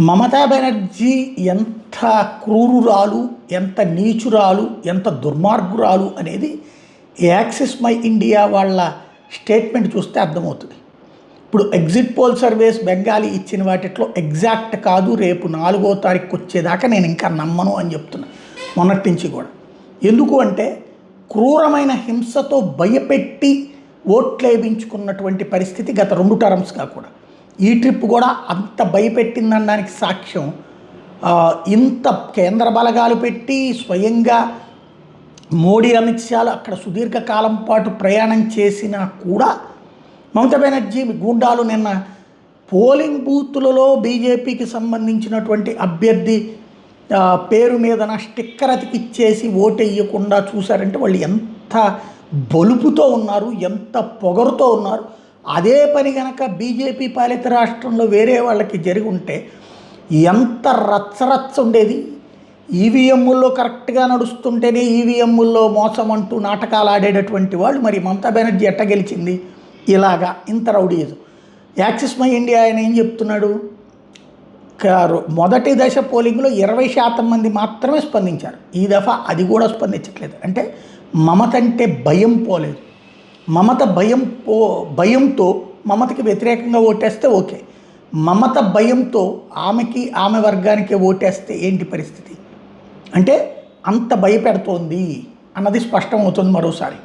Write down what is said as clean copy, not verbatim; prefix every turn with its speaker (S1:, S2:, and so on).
S1: మమతా బెనర్జీ ఎంత క్రూరురాలు, ఎంత నీచురాలు, ఎంత దుర్మార్గురాలు అనేది యాక్సిస్ మై ఇండియా వాళ్ళ స్టేట్మెంట్ చూస్తే అర్థమవుతుంది. ఇప్పుడు ఎగ్జిట్ పోల్ సర్వేస్ బెంగాలీ ఇచ్చిన వాటిలో ఎగ్జాక్ట్ కాదు, రేపు 4వ తారీఖుకి వచ్చేదాకా నేను ఇంకా నమ్మను అని చెప్తున్నా మొన్నటి నుంచి కూడా. ఎందుకు అంటే క్రూరమైన హింసతో భయపెట్టి ఓట్లు వేయించుకున్నటువంటి పరిస్థితి గత 2 టర్మ్స్గా కూడా. ఈ ట్రిప్ కూడా అంత భయపెట్టిందనడానికి సాక్ష్యం ఇంత కేంద్ర బలగాలు పెట్టి స్వయంగా మోడీ అమిత్ షాలు అక్కడ సుదీర్ఘకాలం పాటు ప్రయాణం చేసినా కూడా మమతా బెనర్జీ గూండాలు నిన్న పోలింగ్ బూతులలో బీజేపీకి సంబంధించినటువంటి అభ్యర్థి పేరు మీద స్టిక్కర్ అతికిచ్చేసి ఓటు వేయకుండా చూశారంటే వాళ్ళు ఎంత బలుపుతో ఉన్నారు, ఎంత పొగరుతో ఉన్నారు. అదే పని కనుక బీజేపీ పాలిత రాష్ట్రంలో వేరే వాళ్ళకి జరిగి ఉంటే ఎంత రచ్చరచ్చ ఉండేది. ఈవీఎంల్లో కరెక్ట్గా నడుస్తుంటేనే ఈవీఎంల్లో మోసం అంటూ నాటకాలు ఆడేటటువంటి వాళ్ళు మరి మమతా బెనర్జీ ఎట్ట గెలిచింది ఇలాగా ఇంత రౌడీజం. యాక్సిస్ మై ఇండియా ఆయన ఏం చెప్తున్నాడు, మొదటి దశ పోలింగ్లో 20% మంది మాత్రమే స్పందించారు, ఈ దఫా అది కూడా స్పందించట్లేదు. అంటే మమత అంటే భయం పోలేదు. మమత భయంతో మమతకి వ్యతిరేకంగా ఓటేస్తే ఓకే, మమత భయంతో ఆమె వర్గానికి ఓటేస్తే ఏంటి పరిస్థితి అంటే అంత భయపెడుతోంది అన్నది స్పష్టమవుతుంది మరోసారి.